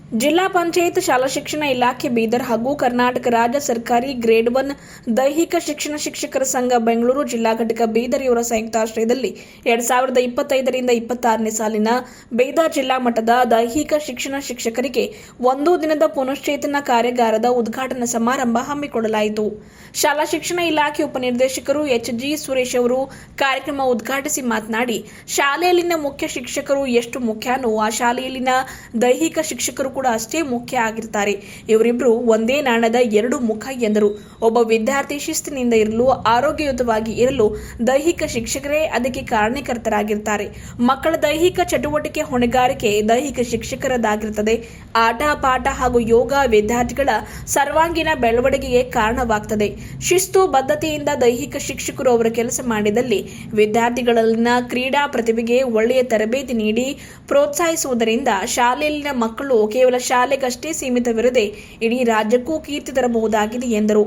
ಜಿಲ್ಲಾ ಪಂಚಾಯತ್ ಶಾಲಾ ಶಿಕ್ಷಣ ಇಲಾಖೆ ಬೀದರ್ ಹಾಗೂ ಕರ್ನಾಟಕ ರಾಜ್ಯ ಸರ್ಕಾರಿ ಗ್ರೇಡ್ 1 ದೈಹಿಕ ಶಿಕ್ಷಣ ಶಿಕ್ಷಕರ ಸಂಘ ಬೆಂಗಳೂರು ಜಿಲ್ಲಾ ಘಟಕ ಬೀದರ್ ಇವರ ಸಂಯುಕ್ತಾಶ್ರಯದಲ್ಲಿ 2025 ರಿಂದ 26ನೇ ಸಾಲಿನ ಬೀದರ್ ಜಿಲ್ಲಾ ಮಟ್ಟದ ದೈಹಿಕ ಶಿಕ್ಷಣ ಶಿಕ್ಷಕರಿಗೆ ಒಂದು ದಿನದ ಪುನಶ್ಚೇತನ ಕಾರ್ಯಾಗಾರದ ಉದ್ಘಾಟನಾ ಸಮಾರಂಭ ಹಮ್ಮಿಕೊಳ್ಳಲಾಯಿತು. ಶಾಲಾ ಶಿಕ್ಷಣ ಇಲಾಖೆ ಉಪನಿರ್ದೇಶಕರು ಎಚ್.ಜಿ. ಸುರೇಶ್ ಅವರು ಕಾರ್ಯಕ್ರಮ ಉದ್ಘಾಟಿಸಿ ಮಾತನಾಡಿ, ಶಾಲೆಯಲ್ಲಿನ ಮುಖ್ಯ ಶಿಕ್ಷಕರು ಎಷ್ಟು ಮುಖ್ಯನೋ ಆ ಶಾಲೆಯಲ್ಲಿನ ದೈಹಿಕ ಶಿಕ್ಷಕರು ಕೂಡ ಅಷ್ಟೇ ಮುಖ್ಯ ಆಗಿರ್ತಾರೆ. ಇವರಿಬ್ಬರು ಒಂದೇ ನಾಣ್ಯದ ಎರಡು ಮುಖ ಎಂದರು. ಒಬ್ಬ ವಿದ್ಯಾರ್ಥಿ ಶಿಸ್ತಿನಿಂದ ಇರಲು, ಆರೋಗ್ಯಯುತವಾಗಿ ಇರಲು ದೈಹಿಕ ಶಿಕ್ಷಕರೇ ಅದಕ್ಕೆ ಕಾರಣಕರ್ತರಾಗಿರ್ತಾರೆ. ಮಕ್ಕಳ ದೈಹಿಕ ಚಟುವಟಿಕೆ ಹೊಣೆಗಾರಿಕೆ ದೈಹಿಕ ಶಿಕ್ಷಕರದಾಗಿರುತ್ತದೆ. ಆಟ ಪಾಠ ಹಾಗೂ ಯೋಗ ವಿದ್ಯಾರ್ಥಿಗಳ ಸರ್ವಾಂಗೀಣ ಬೆಳವಣಿಗೆಗೆ ಕಾರಣವಾಗ್ತದೆ. ಶಿಸ್ತು ಬದ್ಧತೆಯಿಂದ ದೈಹಿಕ ಶಿಕ್ಷಕರು ಅವರ ಕೆಲಸ ಮಾಡಿದಲ್ಲಿ ವಿದ್ಯಾರ್ಥಿಗಳಲ್ಲಿನ ಕ್ರೀಡಾ ಪ್ರತಿಭೆಗೆ ಒಳ್ಳೆಯ ತರಬೇತಿ ನೀಡಿ ಪ್ರೋತ್ಸಾಹಿಸುವುದರಿಂದ ಶಾಲೆಯಲ್ಲಿನ ಮಕ್ಕಳು ಕೇವಲ ಶಾಲೆಗಷ್ಟೇ ಸೀಮಿತವಿರದೆ ಇಡೀ ರಾಜ್ಯಕ್ಕೂ ಕೀರ್ತಿ ತರಬಹುದಾಗಿದೆ ಎಂದರು.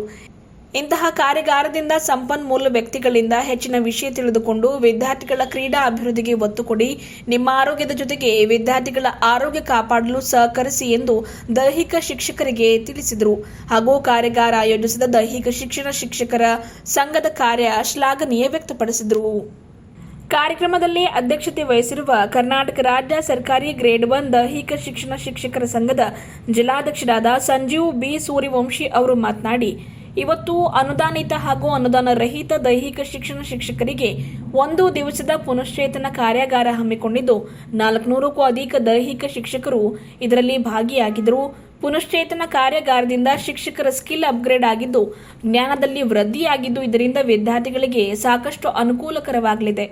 ಇಂತಹ ಕಾರ್ಯಾಗಾರದಿಂದ ಸಂಪನ್ಮೂಲ ವ್ಯಕ್ತಿಗಳಿಂದ ಹೆಚ್ಚಿನ ವಿಷಯ ತಿಳಿದುಕೊಂಡು ವಿದ್ಯಾರ್ಥಿಗಳ ಕ್ರೀಡಾ ಅಭಿವೃದ್ಧಿಗೆ ಒತ್ತು ಕೊಡಿ. ನಿಮ್ಮ ಆರೋಗ್ಯದ ಜೊತೆಗೆ ವಿದ್ಯಾರ್ಥಿಗಳ ಆರೋಗ್ಯ ಕಾಪಾಡಲು ಸಹಕರಿಸಿ ಎಂದು ದೈಹಿಕ ಶಿಕ್ಷಕರಿಗೆ ತಿಳಿಸಿದರು. ಹಾಗೂ ಕಾರ್ಯಾಗಾರ ಆಯೋಜಿಸಿದ ದೈಹಿಕ ಶಿಕ್ಷಣ ಶಿಕ್ಷಕರ ಸಂಘದ ಕಾರ್ಯ ಶ್ಲಾಘನೀಯ ವ್ಯಕ್ತಪಡಿಸಿದರು. ಕಾರ್ಯಕ್ರಮದಲ್ಲಿ ಅಧ್ಯಕ್ಷತೆ ವಹಿಸಿರುವ ಕರ್ನಾಟಕ ರಾಜ್ಯ ಸರ್ಕಾರಿ ಗ್ರೇಡ್ 1 ದೈಹಿಕ ಶಿಕ್ಷಣ ಶಿಕ್ಷಕರ ಸಂಘದ ಜಿಲ್ಲಾಧ್ಯಕ್ಷರಾದ ಸಂಜೀವ್ ಬಿ ಸೂರ್ಯವಂಶಿ ಅವರು ಮಾತನಾಡಿ, ಇವತ್ತು ಅನುದಾನಿತ ಹಾಗೂ ಅನುದಾನ ರಹಿತ ದೈಹಿಕ ಶಿಕ್ಷಣ ಶಿಕ್ಷಕರಿಗೆ ಒಂದು ದಿವಸದ ಪುನಶ್ಚೇತನ ಕಾರ್ಯಾಗಾರ ಹಮ್ಮಿಕೊಂಡಿದ್ದು 400ಕ್ಕೂ ಅಧಿಕ ದೈಹಿಕ ಶಿಕ್ಷಕರು ಇದರಲ್ಲಿ ಭಾಗಿಯಾಗಿದ್ದರು. ಪುನಶ್ಚೇತನ ಕಾರ್ಯಾಗಾರದಿಂದ ಶಿಕ್ಷಕರ ಸ್ಕಿಲ್ ಅಪ್ಗ್ರೇಡ್ ಆಗಿದ್ದು, ಜ್ಞಾನದಲ್ಲಿ ವೃದ್ಧಿಯಾಗಿದ್ದು, ಇದರಿಂದ ವಿದ್ಯಾರ್ಥಿಗಳಿಗೆ ಸಾಕಷ್ಟು ಅನುಕೂಲಕರವಾಗಲಿದೆ.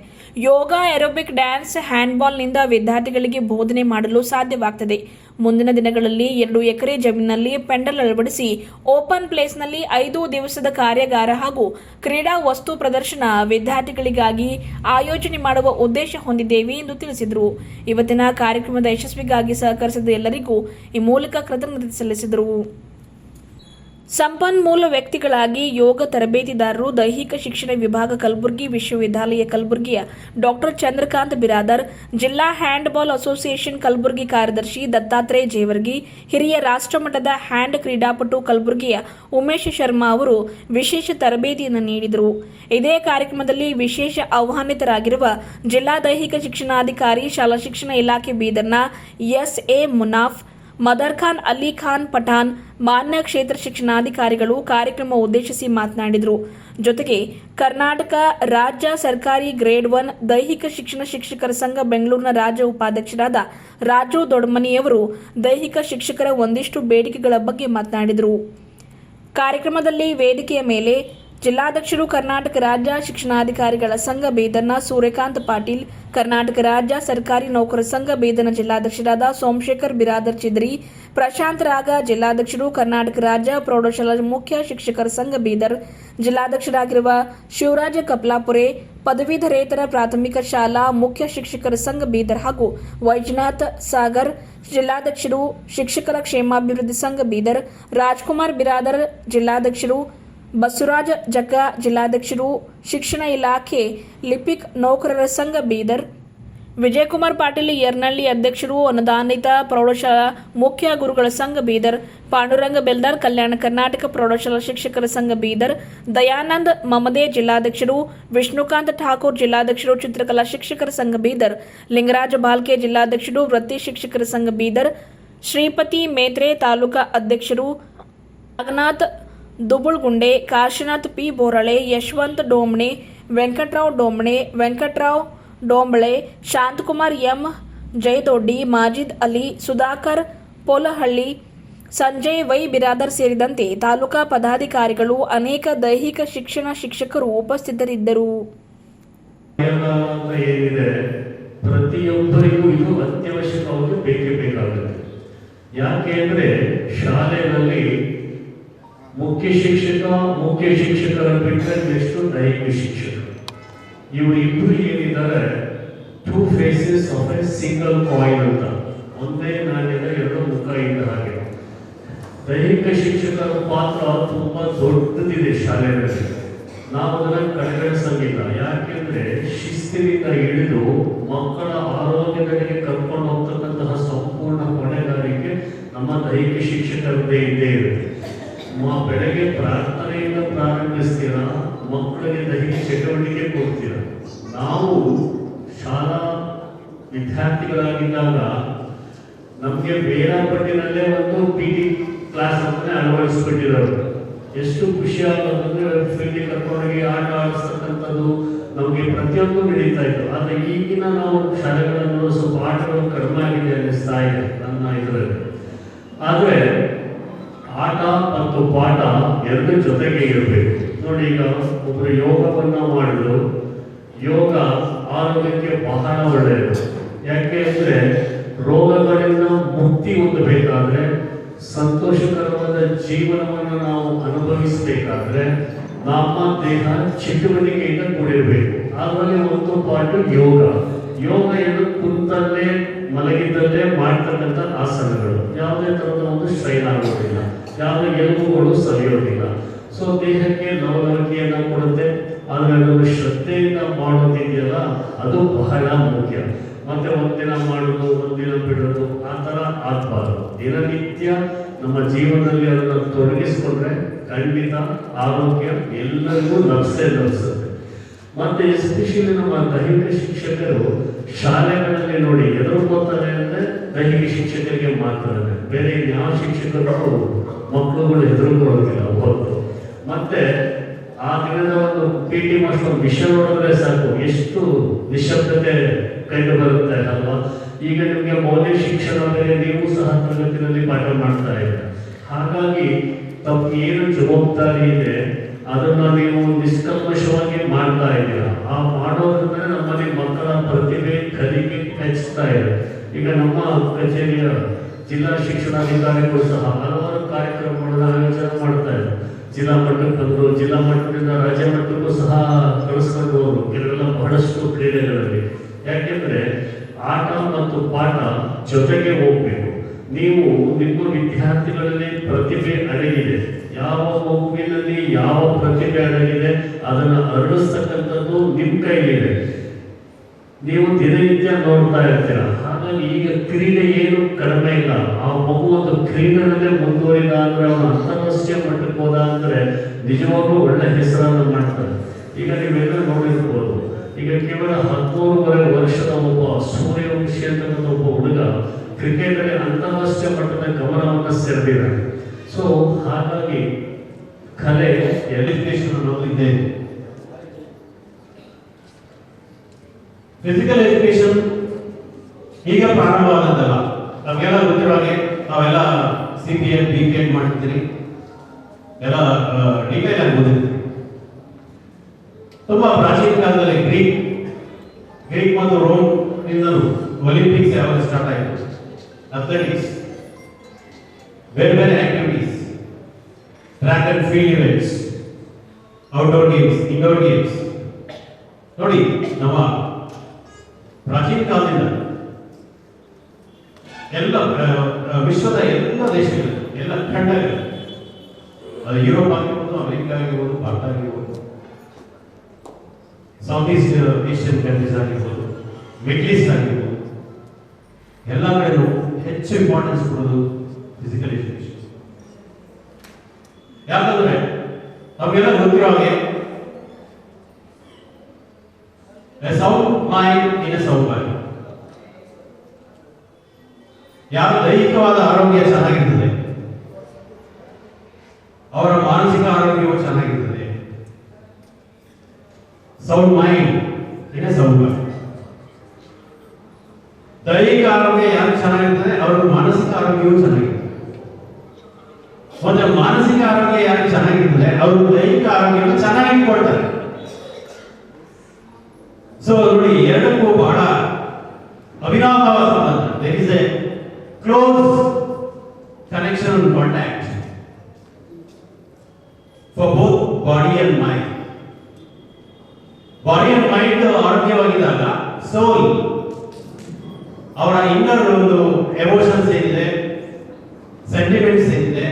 ಯೋಗ, ಏರೋಬಿಕ್, ಡ್ಯಾನ್ಸ್, ಹ್ಯಾಂಡ್ಬಾಲ್ನಿಂದ ವಿದ್ಯಾರ್ಥಿಗಳಿಗೆ ಬೋಧನೆ ಮಾಡಲು ಸಾಧ್ಯವಾಗ್ತದೆ. ಮುಂದಿನ ದಿನಗಳಲ್ಲಿ 2 ಎಕರೆ ಜಮೀನಿನಲ್ಲಿ ಪೆಂಡಲ್ ಅಳವಡಿಸಿ ಓಪನ್ ಪ್ಲೇಸ್ನಲ್ಲಿ 5 ದಿವಸದ ಕಾರ್ಯಾಗಾರ ಹಾಗೂ ಕ್ರೀಡಾ ವಸ್ತು ಪ್ರದರ್ಶನ ವಿದ್ಯಾರ್ಥಿಗಳಿಗಾಗಿ ಆಯೋಜನೆ ಮಾಡುವ ಉದ್ದೇಶ ಹೊಂದಿದ್ದೇವೆ ಎಂದು ತಿಳಿಸಿದರು. ಇವತ್ತಿನ ಕಾರ್ಯಕ್ರಮದ ಯಶಸ್ವಿಗಾಗಿ ಸಹಕರಿಸಿದ ಎಲ್ಲರಿಗೂ ಈ ಮೂಲಕ ಕೃತಜ್ಞತೆ ಸಲ್ಲಿಸಿದರು. ಸಂಪನ್ಮೂಲ ವ್ಯಕ್ತಿಗಳಾಗಿ ಯೋಗ ತರಬೇತಿದಾರರು, ದೈಹಿಕ ಶಿಕ್ಷಣ ವಿಭಾಗ ಕಲಬುರಗಿ ವಿಶ್ವವಿದ್ಯಾಲಯ ಕಲಬುರಗಿಯ ಡಾಕ್ಟರ್ ಚಂದ್ರಕಾಂತ್ ಬಿರಾದರ್, ಜಿಲ್ಲಾ ಹ್ಯಾಂಡ್ಬಾಲ್ ಅಸೋಸಿಯೇಷನ್ ಕಲಬುರಗಿ ಕಾರ್ಯದರ್ಶಿ ದತ್ತಾತ್ರೇಯ ಜೇವರ್ಗಿ, ಹಿರಿಯ ರಾಷ್ಟ್ರಮಟ್ಟದ ಹ್ಯಾಂಡ್ ಕ್ರೀಡಾಪಟು ಕಲಬುರಗಿಯ ಉಮೇಶ್ ಶರ್ಮಾ ಅವರು ವಿಶೇಷ ತರಬೇತಿಯನ್ನು ನೀಡಿದರು. ಇದೇ ಕಾರ್ಯಕ್ರಮದಲ್ಲಿ ವಿಶೇಷ ಆಹ್ವಾನಿತರಾಗಿರುವ ಜಿಲ್ಲಾ ದೈಹಿಕ ಶಿಕ್ಷಣಾಧಿಕಾರಿ, ಶಾಲಾ ಶಿಕ್ಷಣ ಇಲಾಖೆ ಬೀದರ್ನ ಎಸ್.ಎ. ಮುನಾಫ್, ಮದರ್ ಖಾನ್, ಅಲಿ ಖಾನ್ ಪಠಾಣ್, ಮಾನ್ಯ ಕ್ಷೇತ್ರ ಶಿಕ್ಷಣಾಧಿಕಾರಿಗಳು ಕಾರ್ಯಕ್ರಮ ಉದ್ದೇಶಿಸಿ ಮಾತನಾಡಿದರು. ಜೊತೆಗೆ ಕರ್ನಾಟಕ ರಾಜ್ಯ ಸರ್ಕಾರಿ ಗ್ರೇಡ್ 1 ದೈಹಿಕ ಶಿಕ್ಷಣ ಶಿಕ್ಷಕರ ಸಂಘ ಬೆಂಗಳೂರಿನ ರಾಜ್ಯ ಉಪಾಧ್ಯಕ್ಷರಾದ ರಾಜು ದೊಡ್ಡಮನಿಯವರು ದೈಹಿಕ ಶಿಕ್ಷಕರ ಒಂದಿಷ್ಟು ಬೇಡಿಕೆಗಳ ಬಗ್ಗೆ ಮಾತನಾಡಿದರು. ಕಾರ್ಯಕ್ರಮದಲ್ಲಿ ವೇದಿಕೆಯ ಮೇಲೆ ಜಿಲ್ಲಾಧ್ಯಕ್ಷರು, ಕರ್ನಾಟಕ ರಾಜ್ಯ ಶಿಕ್ಷಣಾಧಿಕಾರಿಗಳ ಸಂಘ ಬೀದರ್ನ ಸೂರ್ಯಕಾಂತ್ ಪಾಟೀಲ್, ಕರ್ನಾಟಕ ರಾಜ್ಯ ಸರ್ಕಾರಿ ನೌಕರ ಸಂಘ ಬೀದರ್ನ ಜಿಲ್ಲಾಧ್ಯಕ್ಷರಾದ ಸೋಮಶೇಖರ್ ಬಿರಾದರ್ ಚಿದ್ರಿ, ಪ್ರಶಾಂತ್ ರಾಗ ಜಿಲ್ಲಾಧ್ಯಕ್ಷರು, ಕರ್ನಾಟಕ ರಾಜ್ಯ ಪ್ರೌಢಶಾಲಾ ಮುಖ್ಯ ಶಿಕ್ಷಕರ ಸಂಘ ಬೀದರ್ ಜಿಲ್ಲಾಧ್ಯಕ್ಷರಾಗಿರುವ ಶಿವರಾಜ ಕಪ್ಲಾಪುರೆ, ಪದವೀಧರೇತರ ಪ್ರಾಥಮಿಕ ಶಾಲಾ ಮುಖ್ಯ ಶಿಕ್ಷಕರ ಸಂಘ ಬೀದರ್ ಹಾಗೂ ವೈಜನಾಥ್ ಸಾಗರ್ ಜಿಲ್ಲಾಧ್ಯಕ್ಷರು, ಶಿಕ್ಷಕರ ಕ್ಷೇಮಾಭಿವೃದ್ಧಿ ಸಂಘ ಬೀದರ್ ರಾಜ್ಕುಮಾರ್ ಬಿರಾದರ್ ಜಿಲ್ಲಾಧ್ಯಕ್ಷರು, ಬಸವರಾಜ ಜಗ್ಗ ಜಿಲ್ಲಾಧ್ಯಕ್ಷರು, ಶಿಕ್ಷಣ ಇಲಾಖೆ ಲಿಪಿಕ್ ನೌಕರರ ಸಂಘ ಬೀದರ್, ವಿಜಯಕುಮಾರ್ ಪಾಟೀಲ್ ಯರ್ನಳ್ಳಿ ಅಧ್ಯಕ್ಷರು, ಅನುದಾನಿತ ಪ್ರೌಢಶಾಲಾ ಮುಖ್ಯ ಗುರುಗಳ ಸಂಘ ಬೀದರ್, ಪಾಂಡುರಂಗ ಬೆಲ್ದಾರ್ ಕಲ್ಯಾಣ ಕರ್ನಾಟಕ ಪ್ರೌಢಶಾಲಾ ಶಿಕ್ಷಕರ ಸಂಘ ಬೀದರ್, ದಯಾನಂದ್ ಮಮದೆ ಜಿಲ್ಲಾಧ್ಯಕ್ಷರು, ವಿಷ್ಣುಕಾಂತ್ ಠಾಕೂರ್ ಜಿಲ್ಲಾಧ್ಯಕ್ಷರು, ಚಿತ್ರಕಲಾ ಶಿಕ್ಷಕರ ಸಂಘ ಬೀದರ್, ಲಿಂಗರಾಜ ಬಾಲ್ಕೆ ಜಿಲ್ಲಾಧ್ಯಕ್ಷರು, ವೃತ್ತಿ ಶಿಕ್ಷಕರ ಸಂಘ ಬೀದರ್, ಶ್ರೀಪತಿ ಮೇತ್ರೆ ತಾಲೂಕಾ ಅಧ್ಯಕ್ಷರು, Naganath Dubulgunde, Kashinath P Borale, Yashwant Domne, Venkatrao Dombale, Shantkumar M Jayadoddi, Majid Ali, Sudhakar Polahalli, Sanjay Y Biradar ಸೇರಿದಂತೆ ತಾಲೂಕಾ ಪದಾಧಿಕಾರಿಗಳು, ಅನೇಕ ದೈಹಿಕ ಶಿಕ್ಷಣ ಶಿಕ್ಷಕರು ಉಪಸ್ಥಿತರಿದ್ದರು. ಪ್ರತಿಯೊಬ್ಬರಿಗೂ ಇದು ಅತ್ಯವಶ್ಯಕವಾಗಿ ಬೇಕೇ ಬೇಕಾಗುತ್ತೆ. ಯಾಕೆಂದ್ರೆ ಶಾಲೆಯಲ್ಲಿ ಮುಖ್ಯ ಶಿಕ್ಷಕರ ಬಿಟ್ಟರೆ ಎಷ್ಟು ದೈಹಿಕ ಶಿಕ್ಷಕರು, ಇವರಿಬ್ಬರು ಏನಿದ್ದಾರೆ two faces of a single coin ಅಂತ, ಒಂದೇ ನಾಣ್ಯದ ಎರಡು ಮುಖ ಇದ್ದ ಹಾಗೆ. ದೈಹಿಕ ಶಿಕ್ಷಕರ ಪಾತ್ರ ತುಂಬಾ ದೊಡ್ಡದಿದೆ ಶಾಲೆಯಲ್ಲಿ. ನಾವು ಅದನ್ನು ಕಡೆಗಣಿಸಂಗಿಲ್ಲ. ಯಾಕೆಂದ್ರೆ ಶಿಸ್ತಿನಿಂದ ಹಿಡಿದು ಮಕ್ಕಳ ಆರೋಗ್ಯಗಳಿಗೆ ಕರ್ಕೊಂಡು ಹೋಗ್ತಕ್ಕಂತಹ ಸಂಪೂರ್ಣ ಹೊಣೆಗಾರಿಕೆ ನಮ್ಮ ದೈಹಿಕ ಶಿಕ್ಷಕರದ್ದೇ ಇದ್ದೇ ಇರುತ್ತೆ. ಬೆಳಗ್ಗೆ ಪ್ರಾರ್ಥನೆಯಿಂದ ಪ್ರಾರಂಭಿಸ್ತೀರಾ, ಮಕ್ಕಳಿಗೆ ದೈಹಿಕ ಚಟುವಟಿಕೆ ಕೊಡ್ತೀರಾ. ನಾವು ಶಾಲಾ ವಿದ್ಯಾರ್ಥಿಗಳಾಗಿದ್ದಾಗ ನಮಗೆ ವೇಳಾಪಟ್ಟಿನಲ್ಲೇ ಒಂದು PT ಕ್ಲಾಸ್ ಅನ್ನೇ ಅಳವಡಿಸ್ಬಿಟ್ಟಿರೋರು. ಎಷ್ಟು ಖುಷಿ ಆಗೋದಂದ್ರೆ ಫೀಲ್ಡಿಗೆ ಕರ್ಕೊಂಡೋಗಿ ಆಟ ಆಡಿಸ್ತಕ್ಕಂಥದ್ದು ನಮಗೆ ಪ್ರತಿಯೊಂದು ನಡೀತಾ ಇತ್ತು. ಆದರೆ ಈಗಿನ ನಾವು ಶಾಲೆಗಳನ್ನು ಸ್ವಲ್ಪ ಆಟಗಳು ಕಡಿಮೆ ಆಗಿದೆ ಅನ್ನಿಸ್ತಾ ಇದೆ ನನ್ನ ಇದರಲ್ಲಿ. ಆದರೆ ಆಟ ಮತ್ತು ಪಾಠ ಎರಡು ಜೊತೆಗೆ ಇರಬೇಕು. ನೋಡಿ, ಈಗ ಒಬ್ಬರು ಯೋಗವನ್ನು ಮಾಡಿದ್ರು. ಯೋಗ ಆರೋಗ್ಯಕ್ಕೆ ಬಹಳ ಒಳ್ಳೆಯದು. ಯಾಕೆ ಅಂದರೆ ರೋಗಗಳಿಂದ ಮುಕ್ತಿ ಹೊಂದಬೇಕಾದ್ರೆ, ಸಂತೋಷಕರವಾದ ಜೀವನವನ್ನು ನಾವು ಅನುಭವಿಸಬೇಕಾದ್ರೆ ನಮ್ಮ ದೇಹ ಚಟುವಟಿಕೆಯಿಂದ ಕೂಡಿರಬೇಕು. ಅದರಲ್ಲಿ ಒಂದು ಪಾಠ ಯೋಗ. ಯೋಗ ಎಂದು ಕುಂತಲ್ಲೇ ಮಲಗಿದ್ದಲ್ಲೇ ಮಾಡ್ತಕ್ಕಂಥ ಆಸನಗಳು. ಯಾವುದೇ ಥರದ ಒಂದು ಸ್ಟ್ರೈನ್ ಆಗೋದಿಲ್ಲ, ಯಾವುದೇ ಎಲುಬುಗಳು ಸರಿಯೋದಿಲ್ಲ. ಸೊ ದೇಹಕ್ಕೆ ಲವಲವಿಕೆಯನ್ನು ಕೊಡುತ್ತೆ. ಆದರೆ ಅದನ್ನು ಶ್ರದ್ಧೆಯಿಂದ ಮಾಡೋದಿದೆಯಲ್ಲ, ಅದು ಬಹಳ ಮುಖ್ಯ. ಮತ್ತೆ ಒಂದಿನ ಮಾಡೋದು, ಒಂದಿನ ಬಿಡೋದು ಆ ಥರ ಆಗಬಾರ್ದು. ದಿನನಿತ್ಯ ನಮ್ಮ ಜೀವನದಲ್ಲಿ ಅದನ್ನು ತೊಡಗಿಸ್ಕೊಂಡ್ರೆ ಖಂಡಿತ ಆರೋಗ್ಯ ಎಲ್ಲರಿಗೂ ಲಭಿಸುತ್ತೆ. ಮತ್ತೆ ಎಸ್ಪೆಷಲಿ ನಮ್ಮ ದೈಹಿಕ ಶಿಕ್ಷಕರು ಶಾಲೆಗಳಲ್ಲಿ ನೋಡಿ ಎದುರ್ಕೋತಾರೆ ಅಂದರೆ ದೈಹಿಕ ಶಿಕ್ಷಕರಿಗೆ ಮಾತ್ರ. ಬೇರೆ ಯಾವ ಶಿಕ್ಷಕರು ಮಕ್ಕಳುಗಳು ಎದುರುಕೊಳ್ಳೋದಿಲ್ಲ ಹೊರತು. ಮತ್ತೆ ಆ ದಿನದ ಒಂದು PT ಮಾಸ್ಟರ್ ವಿಷಯ ನೋಡಿದ್ರೆ ಸಾಕು, ಎಷ್ಟು ನಿಶಬ್ದತೆ ಕಂಡು ಬರುತ್ತೆ ಅಲ್ವಾ. ಈಗ ನಿಮಗೆ ಮೌಲ್ಯ ಶಿಕ್ಷಣ ಬೇರೆ, ನೀವು ಸಹ ತರಗತಿಯಲ್ಲಿ ಪಾಠ ಮಾಡ್ತಾ ಇದ್ದೀರ. ಹಾಗಾಗಿ ತಮ್ಮ ಏನು ಜವಾಬ್ದಾರಿ ಇದೆ ಅದನ್ನು ನೀವು ನಿಷ್ಕಲ್ಮಶವಾಗಿ ಮಾಡ್ತಾ ಇದ್ದೀರಾ. ಆ ಮಾಡೋದ್ರಿಂದ ನಮ್ಮಲ್ಲಿ ಮಕ್ಕಳ ಪ್ರತಿಭೆ ಕಲಿಕೆ ಹೆಚ್ಚುತ್ತಾ ಇದೆ. ಈಗ ನಮ್ಮ ಕಚೇರಿಯ ಜಿಲ್ಲಾ ಶಿಕ್ಷಣಾಧಿಕಾರಿಗಳು ಸಹ ಹಲವಾರು ಕಾರ್ಯಕ್ರಮಗಳನ್ನ ಆಯೋಜನೆ ಮಾಡ್ತಾ ಇದ್ದಾರೆ. ಜಿಲ್ಲಾ ಮಟ್ಟಕ್ಕೆ ಬಂದರು, ಜಿಲ್ಲಾ ಮಟ್ಟದಿಂದ ರಾಜ್ಯ ಮಟ್ಟಕ್ಕೂ ಸಹ ಕಳಿಸ್ಕೊಂಡು ಹೋದ್ರು ಕೆಲವೆಲ್ಲ ಬಹಳಷ್ಟು ಕ್ರೀಡೆಗಳಲ್ಲಿ. ಯಾಕೆಂದರೆ ಆಟ ಮತ್ತು ಪಾಠ ಜೊತೆಗೆ ಹೋಗಬೇಕು. ನೀವು ನಿಮ್ಮ ವಿದ್ಯಾರ್ಥಿಗಳಲ್ಲಿ ಪ್ರತಿಭೆ ಅಡಗಿದೆ, ಯಾವ ಮಗುವಿನಲ್ಲಿ ಯಾವ ಪ್ರತಿಭೆ ಅಡಗಿದೆ ಅದನ್ನು ಅರಳಿಸ್ತಕ್ಕಂಥದ್ದು ನಿಮ್ಮ ಕೈಲಿದೆ. ನೀವು ದಿನನಿತ್ಯ ನೋಡ್ತಾ ಇರ್ತೀರ. ಹಾಗಾಗಿ ಈಗ ಕ್ರೀಡೆ ಏನು ಕಡಿಮೆ ಇಲ್ಲ. ಆ ಮಗು ಒಂದು ಕ್ರೀಡೆಯಲ್ಲೇ ಮುಂದುವರಿದ ಅಂದರೆ ಅವನು ಅಂತಾರಾಷ್ಟ್ರೀಯ ಮಟ್ಟಕ್ಕೆ ಹೋದ ಅಂದರೆ ನಿಜವಾಗ್ಲೂ ಒಳ್ಳೆ ಹೆಸರನ್ನು ಮಾಡ್ತಾರೆ. ಈಗ ನೀವೆಲ್ಲ ನೋಡಿರ್ಬೋದು, ಈಗ ಕೇವಲ 13 ವರ್ಷದ ಒಬ್ಬ ಸೂರ್ಯವಂಶಿ ಅಂತಕ್ಕಂಥ ಒಬ್ಬ ಹುಡುಗ ಕ್ರಿಕೆಟಲ್ಲಿ ಅಂತಾರಾಷ್ಟ್ರೀಯ ಮಟ್ಟದ ಗಮನವನ್ನು ಸೆಳೆದಿದ್ದಾನೆ. ಸೊ ಹಾಗಾಗಿ ಕಲೆ ಎಜುಕೇಶನ್ ಅನ್ನೋದು ಇದೆ. ಫಿಸಿಕಲ್ ಎಜುಕೇಶನ್ ಈಗ ಪ್ರಾರಂಭವಾದದ್ದಲ್ಲ. ನಮಗೆಲ್ಲ ಗೊತ್ತಿರೋ ಹಾಗೆ ನಾವೆಲ್ಲ CPN BPN ಮಾಡ್ತಿದ್ದೀರಿ, ಎಲ್ಲ ಡಿಟೇಲ್ ಆಗಿ ಓದಿರ್ತೀವಿ. ತುಂಬಾ ಪ್ರಾಚೀನ ಕಾಲದಲ್ಲಿ ಗ್ರೀಕ್ ಮತ್ತು ರೋಮ್ ನಿಂದಲೂ ಒಲಿಂಪಿಕ್ಸ್ ಯಾವಾಗ ಸ್ಟಾರ್ಟ್ ಆಯಿತು, ಅಥ್ಲೆಟಿಕ್ಸ್, ಬೇರೆ ಬೇರೆ activities, track and field events, outdoor games, indoor games. ನೋಡಿ, ನಮ್ಮ ಪ್ರಾಚೀನ ಕಾಲದಿಂದ ಎಲ್ಲ ವಿಶ್ವದ ಎಲ್ಲ ದೇಶಗಳು, ಎಲ್ಲ ಖಂಡಗಳು, ಅದು ಯುರೋಪ್ ಆಗಿರ್ಬೋದು, ಅಮೆರಿಕ ಆಗಿರ್ಬೋದು, ಭಾರತ ಆಗಿರ್ಬೋದು, ಸೌತ್ ಈಸ್ಟ್ ಏಷ್ಯನ್ ಕಂಟ್ರೀಸ್ ಆಗಿರ್ಬೋದು, ಮಿಡ್ಲ್ ಈಸ್ಟ್ ಆಗಿರ್ಬೋದು, ಎಲ್ಲ ಕಡೆಯೂ ಹೆಚ್ಚು ಇಂಪಾರ್ಟೆನ್ಸ್ ಕೊಡೋದು ಫಿಸಿಕಲ್ ಎಜುಕೇಶನ್. ಯಾಕಂದ್ರೆ ನಮಗೆಲ್ಲ ಗೊತ್ತಿರೋ ಹಾಗೆ a sound mind in a sound body. ಯಾರ ದೈಹಿಕವಾದ ಆರೋಗ್ಯ ಚೆನ್ನಾಗಿರ್ತದೆ, ಅವರ ಮಾನಸಿಕ ಆರೋಗ್ಯವು ಚೆನ್ನಾಗಿರ್ತದೆ. Sound mind in a sound body. ದೈಹಿಕ ಆರೋಗ್ಯ ಯಾರು ಚೆನ್ನಾಗಿರ್ತದೆ ಅವರ ಮಾನಸಿಕ ಆರೋಗ್ಯವು ಚೆನ್ನಾಗಿರ್ತದೆ. ಮತ್ತೆ ಮಾನಸಿಕ ಆರೋಗ್ಯ ಯಾರು ಚೆನ್ನಾಗಿರ್ತದೆ ಅವರು ದೈಹಿಕ ಆರೋಗ್ಯವನ್ನು ಚೆನ್ನಾಗಿ ಕೊಡ್ತಾರೆ. ಸೊ ನೋಡಿ, ಎರಡಕ್ಕೂ ಬಹಳ ಅವಿನಾಭಾವ ಸಂಬಂಧ. There is a close connection and contact for both body and mind. Body and mind ಆರೋಗ್ಯವಾಗಿದ್ದಾಗ ಸೋಲ್, ಅವರ ಇನ್ನರ್ ಒಂದು ಎಮೋಷನ್ಸ್ ಏನಿದೆ, ಸೆಂಟಿಮೆಂಟ್ಸ್ ಏನಿದೆ,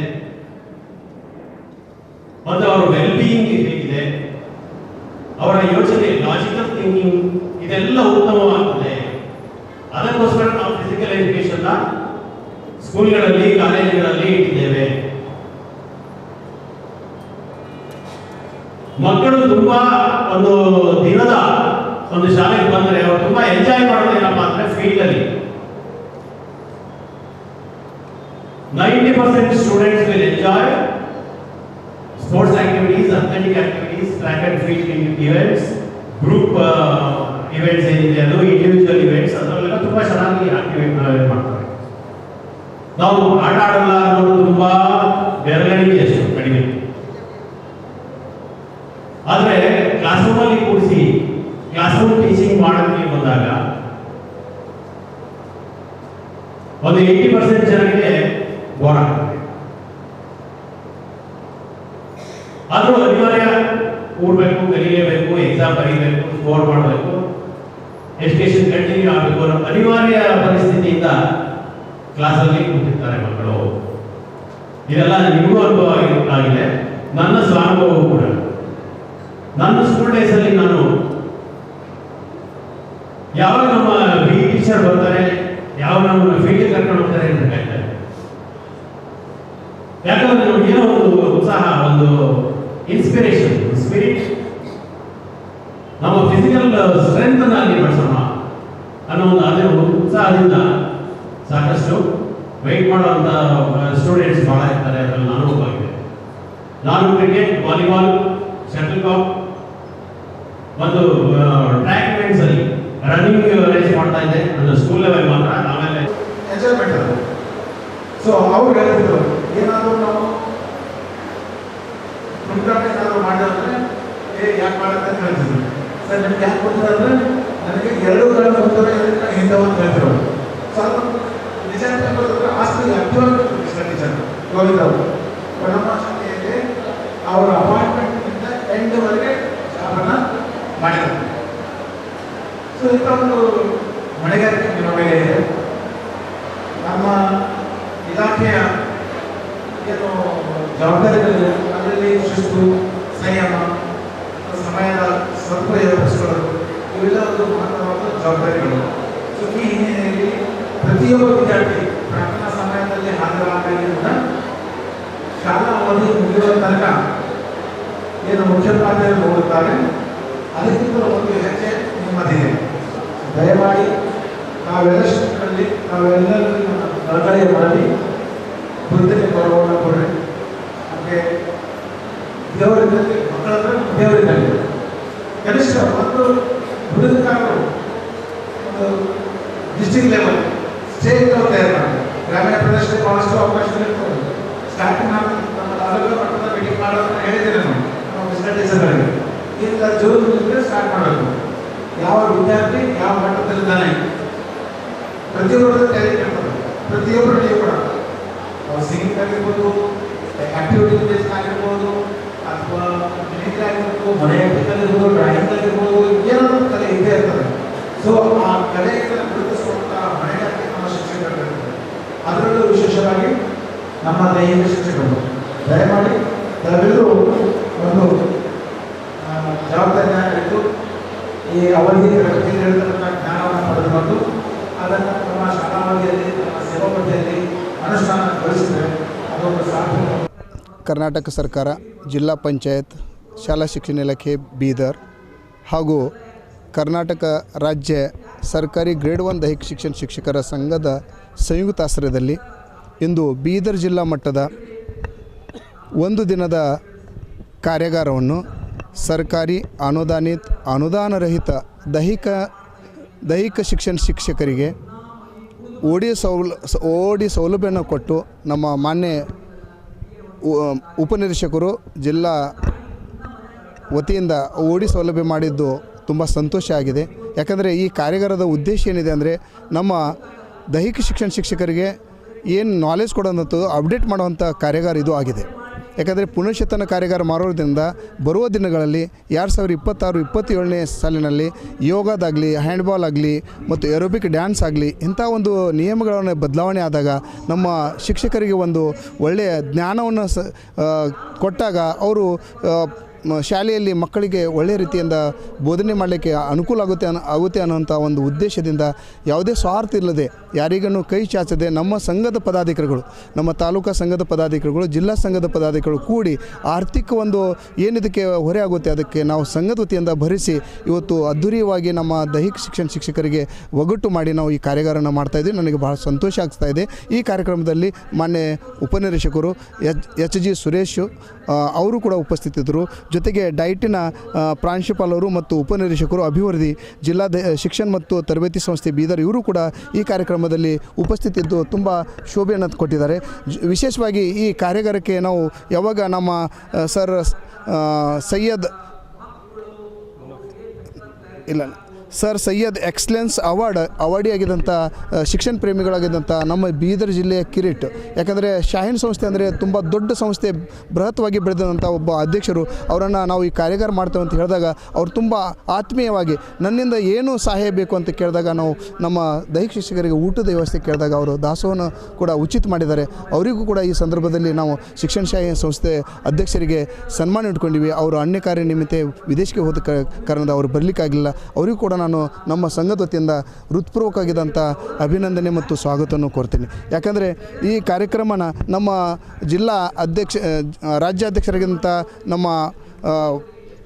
ಮತ್ತು ಅವರ ವೆಲ್ ಬೀಯಿಂಗ್ ಹೇಗಿದೆ, ಅವರ ಯೋಚನೆ, ಲಾಜಿಕಲ್ ಥಿಂಕಿಂಗ್, ಇದೆಲ್ಲ ಉತ್ತಮವಾಗ್ತದೆ. ಅದಕ್ಕೋಸ್ಕರ ನಾವು ಫಿಸಿಕಲ್ ಎಜುಕೇಶನ್ ಸ್ಕೂಲ್ಗಳಲ್ಲಿ ಸ್ಕೂಲ್ಗಳಲ್ಲಿ ಕಾಲೇಜುಗಳಲ್ಲಿ ಇಟ್ಟಿದ್ದೇವೆ. ಮಕ್ಕಳು ತುಂಬಾ ಒಂದು ದಿನದ ಒಂದು ಶಾಲೆಗೆ ಬಂದರೆ ಅವರು ತುಂಬಾ ಎಂಜಾಯ್ ಮಾಡೋದೇನಪ್ಪ ಅಂದ್ರೆ ಫೀಲ್ಡ್ ಅಲ್ಲಿ 90% students will enjoy sports activities, athletic activities, track and field events, group events ಏನಿದೆ ಅದು, ಇಂಡಿವಿಜುವಲ್ ಇವೆಂಟ್ಸ್, ಅದರಲ್ಲೆಲ್ಲ ತುಂಬಾ ಚೆನ್ನಾಗಿ ಆಕ್ಟಿವೇಟ್ ಮಾಡ್ತಾರೆ. ನಾವು ಆಟ ಆಡಲ್ಲ ಅನ್ನೋದು ತುಂಬಾ ಬೆರಳಿಗೆ ಎಷ್ಟು ಕಡಿಮೆ. ಆದರೆ ಕ್ಲಾಸ್ ರೂಮ್ ಅಲ್ಲಿ ಕೂರಿಸಿ ಕ್ಲಾಸ್ ರೂಮ್ ಟೀಚಿಂಗ್ ಮಾಡೋಕ್ಕೆ ಬಂದಾಗ ಒಂದು 80% ಜನರಿಗೆ ಬೋರ್ ಆಗ್ತದೆ. ಆದರೂ ಅನಿವಾರ್ಯ, ಕೂಡಬೇಕು, ಕಲಿಯಲೇಬೇಕು, ಎಕ್ಸಾಮ್ ಬರೀಬೇಕು, ಸ್ಕೋರ್ ಮಾಡಬೇಕು, ಎಜುಕೇಶನ್ ಕಂಟಿನ್ಯೂ ಆಗಬೇಕು ಅನ್ನೋ ಅನಿವಾರ್ಯ ಪರಿಸ್ಥಿತಿಯಿಂದ ಕ್ಲಾಸಲ್ಲಿ ಕೂತಿರ್ತಾರೆ ಮಕ್ಕಳು. ಇದೆಲ್ಲ ನಿಮಗೂ ಅನುಭವ ಆಗಿದೆ, ನನ್ನ ಸ್ವಾನುಭವ ಕೂಡ. ನನ್ನ ಸ್ಕೂಲ್ ಡೇಸ್ ಅಲ್ಲಿ ನಾನು ಯಾವಾಗ ನಮ್ಮ ಬಿ ಟೀಚರ್ ಬರ್ತಾರೆ, ಯಾವ ನಮ್ಮ ಫೀಲ್ಡ್ ಕರ್ಕೊಂಡು ಹೋಗ್ತಾರೆ ಅಂತ ಹೇಳ್ತಾರೆ. ಯಾಕಂದ್ರೆ ನಮ್ಗೆ ಏನೋ ಒಂದು ಉತ್ಸಾಹ, ಒಂದು ಇನ್ಸ್ಪಿರೇಷನ್, ಸ್ಪಿರಿಟ್, ನಮ್ಮ ಫಿಸಿಕಲ್ ಸ್ಟ್ರೆಂತ್ ಅನ್ನ ಅಲ್ಲಿ ಬಳಸೋಣ ಅನ್ನೋ ಒಂದು ಅದೇ ಒಂದು ಉತ್ಸಾಹದಿಂದ ಸಾಕಷ್ಟು ವೆಯ್ಟ್ ಮಾಡುವಂತ ಸ್ಟೂಡೆಂಟ್ಸ್ ಬಹಳ ಇರ್ತಾರೆ. ಅದರಲ್ಲಿ ನಾನು ಒಬ್ಬಾಗಿದೆ. ನಾನು ಕ್ರಿಕೆಟ್, ವಾಲಿಬಾಲ್, ಶಟಲ್ ಕಾಕ್ ಒಂದು ಟ್ರ್ಯಾಕ್ ಇವೆಂಟ್ಸ್ ಅಲ್ಲಿ ರನ್ನಿಂಗ್ ರೇಸ್ ಮಾಡ್ತಾ ಇದ್ದೆ, ನನ್ನ ಸ್ಕೂಲ್ ಲೆವೆಲ್ ಮಾತ್ರ. ಆಮೇಲೆ ಎಂಜಾಯ್ಮೆಂಟ್ ಅದು. ಸೊ ಅವ್ರು ಹೇಳ್ತಿದ್ರು, ಏನಾದರೂ ನಾವು ಪ್ರೋಗ್ರಾಮ್ ಏನಾದರೂ ಮಾಡಿದ್ರೆ ಯಾಕೆ ಮಾಡುತ್ತೆ ಅಂತ ಹೇಳ್ತಿದ್ರು. ಸರ್ ನಿಮ್ಗೆ ಯಾಕೆ ಕೊಡ್ತಾರೆ ಅಂದರೆ ನನಗೆ 2 ಗಂಟೆ ಮುಂದೆ ಇಂಥವಂತ ಹೇಳ್ತಿರೋ. ಸೊ ಅದು ನಿಜ ಅಂತಂದ್ರೆ ಆಸ್ತಿ ಆಕ್ಟಿವ್ ಟೀಚರ್ ಗೋವಿಂದ ಅವರು ನಮ್ಮ ಶಾಲೆಯಲ್ಲಿ ಅವರ ಅಪಾಯಿಂಟ್ಮೆಂಟ್ನಿಂದ ಎಂಡ್ವರೆಗೆ ಜಾಬನ್ನು ಮಾಡಿದ್ದಾರೆ. ಸೊ ಇಂಥ ಒಂದು ಹೊಣೆಗಾರಿಕೆ ನಿಮ್ಮ ಮೇಲೆ ಇದೆ. ನಮ್ಮ ಇಲಾಖೆಯ ಏನು ಜವಾಬ್ದಾರಿಗಳಿದೆ ಅದರಲ್ಲಿ ಶಿಸ್ತು, ಸಂಯಮ, ಸಮಯದ ಸದುಪಯೋಗಿಸಿಕೊಳ್ಳೋದು ಇವೆಲ್ಲ ಒಂದು ಮಹತ್ವವಾದ ಜವಾಬ್ದಾರಿಗಳು. ಸೊ ಈ ಹಿನ್ನೆಲೆಯಲ್ಲಿ ಪ್ರತಿಯೊಬ್ಬ ವಿದ್ಯಾರ್ಥಿ ಪ್ರಾರ್ಥನಾ ಸಮಯದಲ್ಲಿ ಹಾಜರಾಗುವುದರಿಂದ ಶಾಲಾ ಅವಧಿ ಮುಗಿಯುವ ತನಕ ಏನು ಮುಖ್ಯೋಪಾಧ್ಯಾಯರು ನೋಡುತ್ತಾರೆ ಅದಕ್ಕಿಂತ ಒಂದು ಹೆಜ್ಜೆ ನಿಮ್ಮದಿದೆ. ದಯಮಾಡಿ ನಾವೆಲ್ಲ ಶಿಕ್ಷಕರಲ್ಲಿ ನಾವೆಲ್ಲರಲ್ಲಿ ನಡಗಡೆಯ ಮಾಡಿ ವೃತ್ತಿಗೆ ಗೌರವವನ್ನು ಕೊಡ್ರಿ. ಹಾಗೆ ದೇವರಿದ್ದಲ್ಲಿ ಮಕ್ಕಳಂದ್ರೆ ದೇವರಿದ್ದಲ್ಲಿ ಕನಿಷ್ಠ ಒಂದು ಹುಡುಗರು ಒಂದು ಡಿಸ್ಟ್ರಿಕ್ಟ್ ಲೆವೆಲ್ ಸ್ಟೇಟ್ ತಯಾರು ಮಾಡಿ. ಗ್ರಾಮೀಣ ಪ್ರದೇಶದಲ್ಲಿ ಬಹಳಷ್ಟು ಅವಕಾಶಗಳಿರ್ತವೆ. ಸ್ಟಾರ್ಟಿಂಗ್ ನಮ್ಮ ತಾಲೂಕು ಮಟ್ಟದ ಮೀಟಿಂಗ್ ಮಾಡೋದನ್ನ ಹೇಳಿದ್ದೇನೆ ನಾನು ನಮ್ಮ ಫಿಸಿಕಲ್ ಟೀಚರ್ಗಳಿಗೆ. ಈಗ ಜೂನ್ನಿಂದ ಸ್ಟಾರ್ಟ್ ಮಾಡಬೇಕು. ಯಾವ ವಿದ್ಯಾರ್ಥಿ ಯಾವ ಮಟ್ಟದಲ್ಲಿದ್ದಾನೆ ಪ್ರತಿಯೊಬ್ಬರದ್ದು ತಯಾರಿ ಇರ್ತದೆ. ಪ್ರತಿಯೊಬ್ಬರು ನೀವು ಕೂಡ ಸಿಂಗಿಂಗ್ ಆಗಿರ್ಬೋದು, ಆಕ್ಟಿವಿಟಿ ಬೇಸ್ ಆಗಿರ್ಬೋದು, ಅಥವಾ ಮಿಮಿಕ್ರಿ ಆಗಿರ್ಬೋದು, ಮನೆ ಆಗಿರ್ಬೋದು, ಡ್ರಾಯಿಂಗ್ ಆಗಿರ್ಬೋದು, ಏನಾದರೂ ಕಲೆ ಇದ್ದೇ ಇರ್ತದೆ. ಸೊ ಆ ಕಲೆಯನ್ನು ಗುರುತಿಸುವಂಥ ಹೊಣೆಗಾರಿಕೆ ನಮ್ಮ ಶಿಕ್ಷಕರಿರ್ತದೆ. ಅದರಲ್ಲೂ ವಿಶೇಷವಾಗಿ ನಮ್ಮ ದೈಹಿಕ ಶಿಕ್ಷಕರು ದಯಮಾಡಿ ತಾವೆಲ್ಲರೂ ಒಂದು ಜವಾಬ್ದಾರಿಯನ್ನು ಹಿಡಿದು ಈ ಅವಧಿ ಹೇಳಿರ್ತಕ್ಕಂಥ ಜ್ಞಾನವನ್ನು ಪಡೆದುಕೊಂಡು ಅದನ್ನು ನಮ್ಮ ಶಾಲಾವಧಿಯಲ್ಲಿ ನಮ್ಮ ಸೇವಾವಧಿಯಲ್ಲಿ ಅನುಷ್ಠಾನಗೊಳಿಸಿದರೆ ಅದೊಂದು ಸಾರ್ಥಕ. ಕರ್ನಾಟಕ ಸರ್ಕಾರ, ಜಿಲ್ಲಾ ಪಂಚಾಯತ್, ಶಾಲಾ ಶಿಕ್ಷಣ ಇಲಾಖೆ ಬೀದರ್ ಹಾಗೂ ಕರ್ನಾಟಕ ರಾಜ್ಯ ಸರ್ಕಾರಿ ಗ್ರೇಡ್ 1 ದೈಹಿಕ ಶಿಕ್ಷಣ ಶಿಕ್ಷಕರ ಸಂಘದ ಸಂಯುಕ್ತಾಶ್ರಯದಲ್ಲಿ ಇಂದು ಬೀದರ್ ಜಿಲ್ಲಾ ಮಟ್ಟದ ಒಂದು ದಿನದ ಕಾರ್ಯಾಗಾರವನ್ನು ಸರ್ಕಾರಿ ಅನುದಾನರಹಿತ ದೈಹಿಕ ಶಿಕ್ಷಣ ಶಿಕ್ಷಕರಿಗೆ ಓಡಿ ಸೌಲಭ್ಯವನ್ನು ಕೊಟ್ಟು ನಮ್ಮ ಮಾನ್ಯ ಉಪನಿರೀಕ್ಷಕರು ಜಿಲ್ಲಾ ವತಿಯಿಂದ ಓಡಿ ಸೌಲಭ್ಯ ಮಾಡಿದ್ದು ತುಂಬ ಸಂತೋಷ ಆಗಿದೆ. ಯಾಕಂದರೆ ಈ ಕಾರ್ಯಾಗಾರದ ಉದ್ದೇಶ ಏನಿದೆ ಅಂದರೆ ನಮ್ಮ ದೈಹಿಕ ಶಿಕ್ಷಣ ಶಿಕ್ಷಕರಿಗೆ ಏನು ನಾಲೆಜ್ ಕೊಡೋಂಥದ್ದು ಅಪ್ಡೇಟ್ ಮಾಡುವಂಥ ಕಾರ್ಯಾಗಾರ ಇದು ಆಗಿದೆ. ಯಾಕಂದರೆ ಪುನಶ್ಚೇತನ ಕಾರ್ಯಾಗಾರ ಮಾಡೋದ್ರಿಂದ ಬರುವ ದಿನಗಳಲ್ಲಿ 2026-27ನೇ ಸಾಲಿನಲ್ಲಿ ಯೋಗದಾಗಲಿ, ಹ್ಯಾಂಡ್ಬಾಲ್ ಆಗಲಿ ಮತ್ತು ಏರೋಬಿಕ್ ಡ್ಯಾನ್ಸ್ ಆಗಲಿ ಇಂಥ ಒಂದು ನಿಯಮಗಳನ್ನು ಬದಲಾವಣೆ ಆದಾಗ ನಮ್ಮ ಶಿಕ್ಷಕರಿಗೆ ಒಂದು ಒಳ್ಳೆಯ ಜ್ಞಾನವನ್ನು ಕೊಟ್ಟಾಗ ಅವರು ಶಾಲೆಯಲ್ಲಿ ಮಕ್ಕಳಿಗೆ ಒಳ್ಳೆಯ ರೀತಿಯಿಂದ ಬೋಧನೆ ಮಾಡಲಿಕ್ಕೆ ಅನುಕೂಲ ಆಗುತ್ತೆ ಅನ್ನೋಂಥ ಒಂದು ಉದ್ದೇಶದಿಂದ ಯಾವುದೇ ಸ್ವಾರ್ಥ ಇಲ್ಲದೆ ಯಾರಿಗೂ ಕೈ ಚಾಚದೆ ನಮ್ಮ ಸಂಘದ ಪದಾಧಿಕಾರಿಗಳು, ನಮ್ಮ ತಾಲೂಕಾ ಸಂಘದ ಪದಾಧಿಕಾರಿಗಳು, ಜಿಲ್ಲಾ ಸಂಘದ ಪದಾಧಿಕಾರಿಗಳು ಕೂಡಿ ಆರ್ಥಿಕ ಒಂದು ಏನಿದಕ್ಕೆ ಹೊರೆ ಆಗುತ್ತೆ ಅದಕ್ಕೆ ನಾವು ಸಂಘದ ವತಿಯಿಂದ ಭರಿಸಿ ಇವತ್ತು ಅದ್ಧೂರಿಯವಾಗಿ ನಮ್ಮ ದೈಹಿಕ ಶಿಕ್ಷಕರಿಗೆ ಒಗ್ಗಟ್ಟು ಮಾಡಿ ನಾವು ಈ ಕಾರ್ಯಾಗಾರನ ಮಾಡ್ತಾಯಿದ್ದೀವಿ. ನನಗೆ ಬಹಳ ಸಂತೋಷ ಆಗ್ತಾ ಇದೆ. ಈ ಕಾರ್ಯಕ್ರಮದಲ್ಲಿ ಮಾನ್ಯ ಉಪನಿರೀಕ್ಷಕರು ಎಚ್ ಜಿ ಸುರೇಶ್ ಅವರು ಕೂಡ ಉಪಸ್ಥಿತಿದ್ದರು. ಜೊತೆಗೆ ಡೈಟಿನ ಪ್ರಾಂಶುಪಾಲರು ಮತ್ತು ಉಪನಿರೀಕ್ಷಕರು ಅಭಿವೃದ್ಧಿ ಜಿಲ್ಲಾ ಶಿಕ್ಷಣ ಮತ್ತು ತರಬೇತಿ ಸಂಸ್ಥೆ ಬೀದರ್ ಇವರು ಕೂಡ ಈ ಕಾರ್ಯಕ್ರಮದಲ್ಲಿ ಉಪಸ್ಥಿತಿದ್ದು ತುಂಬ ಶೋಭೆಯನ್ನು ಕೊಟ್ಟಿದ್ದಾರೆ. ವಿಶೇಷವಾಗಿ ಈ ಕಾರ್ಯಾಗಾರಕ್ಕೆ ನಾವು ಯಾವಾಗ ನಮ್ಮ ಸರ್ ಸೈಯದ್ ಎಕ್ಸಲೆನ್ಸ್ ಅವಾರ್ಡಿಯಾಗಿದ್ದಂಥ ಶಿಕ್ಷಣ ಪ್ರೇಮಿಗಳಾಗಿದ್ದಂಥ ನಮ್ಮ ಬೀದರ್ ಜಿಲ್ಲೆಯ ಕಿರೀಟ್, ಯಾಕಂದರೆ ಶಾಹೀನ್ ಸಂಸ್ಥೆ ಅಂದರೆ ತುಂಬ ದೊಡ್ಡ ಸಂಸ್ಥೆ, ಬೃಹತ್ವಾಗಿ ಬೆಳೆದಂಥ ಒಬ್ಬ ಅಧ್ಯಕ್ಷರು ಅವರನ್ನು ನಾವು ಈ ಕಾರ್ಯಾಗಾರ ಮಾಡ್ತೇವೆ ಅಂತ ಹೇಳಿದಾಗ ಅವರು ತುಂಬ ಆತ್ಮೀಯವಾಗಿ ನನ್ನಿಂದ ಏನು ಸಹಾಯ ಬೇಕು ಅಂತ ಕೇಳಿದಾಗ ನಾವು ನಮ್ಮ ದೈಹಿಕ ಶಿಕ್ಷಕರಿಗೆ ಊಟದ ವ್ಯವಸ್ಥೆ ಕೇಳಿದಾಗ ಅವರು ದಾಸೋಹನ ಕೂಡ ಉಚಿತ ಮಾಡಿದ್ದಾರೆ. ಅವರಿಗೂ ಕೂಡ ಈ ಸಂದರ್ಭದಲ್ಲಿ ನಾವು ಶಿಕ್ಷಣ ಶಾಹೀನ್ ಸಂಸ್ಥೆ ಅಧ್ಯಕ್ಷರಿಗೆ ಸನ್ಮಾನ ಇಟ್ಕೊಂಡಿವಿ. ಅವರು ಅನ್ಯ ಕಾರ್ಯ ನಿಮಿತ್ತ ವಿದೇಶಕ್ಕೆ ಹೋದ ಕಾರಣದ ಅವರು ಬರಲಿಕ್ಕಾಗಲಿಲ್ಲ. ಅವರಿಗೂ ಕೂಡ ನಾನು ನಮ್ಮ ಸಂಘದ ವತಿಯಿಂದ ಹೃತ್ಪೂರ್ವಕವಾಗಿದ್ದಂಥ ಅಭಿನಂದನೆ ಮತ್ತು ಸ್ವಾಗತವನ್ನು ಕೋರ್ತೀನಿ. ಯಾಕಂದರೆ ಈ ಕಾರ್ಯಕ್ರಮನ ನಮ್ಮ ಜಿಲ್ಲಾ ರಾಜ್ಯಾಧ್ಯಕ್ಷರಾಗಿದ್ದಂಥ ನಮ್ಮ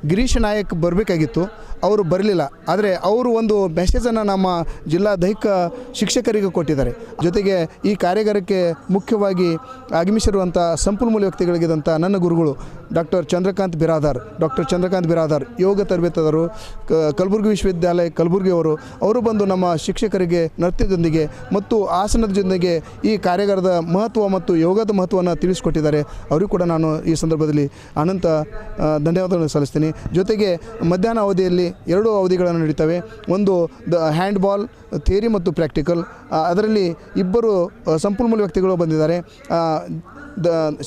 ಗಿರೀಶ್ ನಾಯಕ್ ಬರಬೇಕಾಗಿತ್ತು, ಅವರು ಬರಲಿಲ್ಲ. ಆದರೆ ಅವರು ಒಂದು ಮೆಸೇಜನ್ನು ನಮ್ಮ ಜಿಲ್ಲಾ ದೈಹಿಕ ಶಿಕ್ಷಕರಿಗೆ ಕೊಟ್ಟಿದ್ದಾರೆ. ಜೊತೆಗೆ ಈ ಕಾರ್ಯಾಗಾರಕ್ಕೆ ಮುಖ್ಯವಾಗಿ ಆಗಮಿಸಿರುವಂಥ ಸಂಪನ್ಮೂಲ ವ್ಯಕ್ತಿಗಳಿಗಿದ್ದಂಥ ನನ್ನ ಗುರುಗಳು ಡಾಕ್ಟರ್ ಚಂದ್ರಕಾಂತ್ ಬಿರಾದಾರ್ ಯೋಗ ತರಬೇತದರು, ಕಲಬುರಗಿ ವಿಶ್ವವಿದ್ಯಾಲಯ ಕಲಬುರಗಿಯವರು, ಅವರು ಬಂದು ನಮ್ಮ ಶಿಕ್ಷಕರಿಗೆ ನೃತ್ಯದೊಂದಿಗೆ ಮತ್ತು ಆಸನದ ಜೊತೆಗೆ ಈ ಕಾರ್ಯಾಗಾರದ ಮಹತ್ವ ಮತ್ತು ಯೋಗದ ಮಹತ್ವವನ್ನು ತಿಳಿಸಿಕೊಟ್ಟಿದ್ದಾರೆ. ಅವರಿಗೂ ಕೂಡ ನಾನು ಈ ಸಂದರ್ಭದಲ್ಲಿ ಅನಂತ ಧನ್ಯವಾದಗಳನ್ನು ಸಲ್ಲಿಸ್ತೀನಿ. ಜೊತೆಗೆ ಮಧ್ಯಾಹ್ನ ಅವಧಿಯಲ್ಲಿ 2 ಅವಧಿಗಳನ್ನು ನಡೀತವೆ. ಒಂದು ಹ್ಯಾಂಡ್ಬಾಲ್ ಥಿಯರಿ ಮತ್ತು ಪ್ರಾಕ್ಟಿಕಲ್. ಅದರಲ್ಲಿ 2 ಸಂಪನ್ಮೂಲ ವ್ಯಕ್ತಿಗಳು ಬಂದಿದ್ದಾರೆ.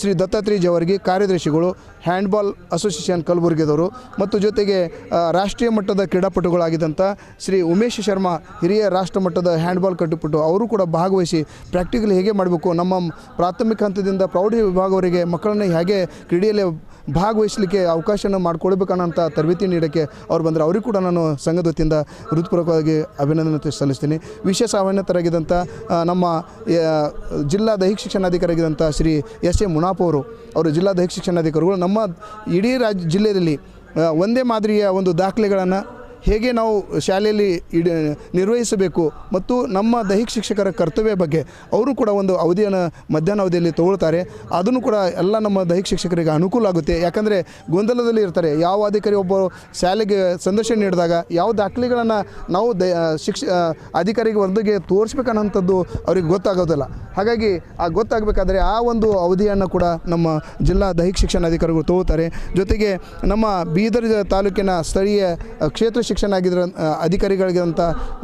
ಶ್ರೀ ದತ್ತಾತ್ರೇಯ ಜವರ್ಗಿ ಕಾರ್ಯದರ್ಶಿಗಳು, ಹ್ಯಾಂಡ್ಬಾಲ್ ಅಸೋಸಿಯೇಷನ್ ಕಲಬುರಗಿದವರು, ಮತ್ತು ಜೊತೆಗೆ ರಾಷ್ಟ್ರೀಯ ಮಟ್ಟದ ಕ್ರೀಡಾಪಟುಗಳಾಗಿದ್ದಂಥ ಶ್ರೀ ಉಮೇಶ್ ಶರ್ಮಾ ಹಿರಿಯ ರಾಷ್ಟ್ರ ಮಟ್ಟದ ಹ್ಯಾಂಡ್ಬಾಲ್ ಕಟ್ಟುಪಟು, ಅವರು ಕೂಡ ಭಾಗವಹಿಸಿ ಪ್ರಾಕ್ಟಿಕಲ್ ಹೇಗೆ ಮಾಡಬೇಕು, ನಮ್ಮ ಪ್ರಾಥಮಿಕ ಹಂತದಿಂದ ಪ್ರೌಢ ವಿಭಾಗವರೆಗೆ ಮಕ್ಕಳನ್ನು ಹೇಗೆ ಕ್ರೀಡೆಯಲ್ಲಿ ಭಾಗವಹಿಸಲಿಕ್ಕೆ ಅವಕಾಶನ ಮಾಡಿಕೊಡ್ಬೇಕನ್ನೋಂಥ ತರಬೇತಿ ನೀಡೋಕ್ಕೆ ಅವ್ರು ಬಂದರೆ ಅವರಿಗೂ ಕೂಡ ನಾನು ಸಂಘದ ವತಿಯಿಂದ ಹೃತ್ಪೂರ್ವಕವಾಗಿ ಅಭಿನಂದನೆ ಸಲ್ಲಿಸ್ತೀನಿ. ವಿಶೇಷ ಆಹ್ವಾನಿತರಾಗಿದ್ದಂಥ ನಮ್ಮ ಜಿಲ್ಲಾ ದೈಹಿಕ ಶಿಕ್ಷಣಾಧಿಕಾರಿಯಾಗಿದ್ದಂಥ ಶ್ರೀ ಎಸ್ ಎ ಮುನಾಫ್ ಅವರು ಜಿಲ್ಲಾ ದೈಹಿಕ ಶಿಕ್ಷಣಾಧಿಕಾರಿಗಳು ನಮ್ಮ ಇಡೀ ಜಿಲ್ಲೆಯಲ್ಲಿ ಒಂದೇ ಮಾದರಿಯ ಒಂದು ದಾಖಲೆಗಳನ್ನು ಹೇಗೆ ನಾವು ಶಾಲೆಯಲ್ಲಿ ನಿರ್ವಹಿಸಬೇಕು ಮತ್ತು ನಮ್ಮ ದೈಹಿಕ ಶಿಕ್ಷಕರ ಕರ್ತವ್ಯ ಬಗ್ಗೆ ಅವರು ಕೂಡ ಒಂದು ಅವಧಿಯನ್ನು ಮಧ್ಯಾಹ್ನ ಅವಧಿಯಲ್ಲಿ ತಗೊಳ್ತಾರೆ. ಅದನ್ನು ಕೂಡ ಎಲ್ಲ ನಮ್ಮ ದೈಹಿಕ ಶಿಕ್ಷಕರಿಗೆ ಅನುಕೂಲ ಆಗುತ್ತೆ. ಯಾಕಂದರೆ ಗೊಂದಲದಲ್ಲಿ ಇರ್ತಾರೆ. ಯಾವ ಅಧಿಕಾರಿ ಒಬ್ಬರು ಶಾಲೆಗೆ ಸಂದರ್ಶನ ನೀಡಿದಾಗ ಯಾವ ದಾಖಲೆಗಳನ್ನು ನಾವು ಅಧಿಕಾರಿಗೆ ವರದಿಗೆ ತೋರಿಸ್ಬೇಕನ್ನೋಂಥದ್ದು ಅವ್ರಿಗೆ ಗೊತ್ತಾಗೋದಿಲ್ಲ. ಹಾಗಾಗಿ ಆ ಗೊತ್ತಾಗಬೇಕಾದ್ರೆ ಆ ಒಂದು ಅವಧಿಯನ್ನು ಕೂಡ ನಮ್ಮ ಜಿಲ್ಲಾ ದೈಹಿಕ ಶಿಕ್ಷಣಾಧಿಕಾರಿಗಳು ತಗೋತಾರೆ. ಜೊತೆಗೆ ನಮ್ಮ ಬೀದರ್ ತಾಲೂಕಿನ ಸ್ಥಳೀಯ ಕ್ಷೇತ್ರ ಶಿಕ್ಷಣ ಅಧಿಕಾರಿಗಳಿಗಿಂತ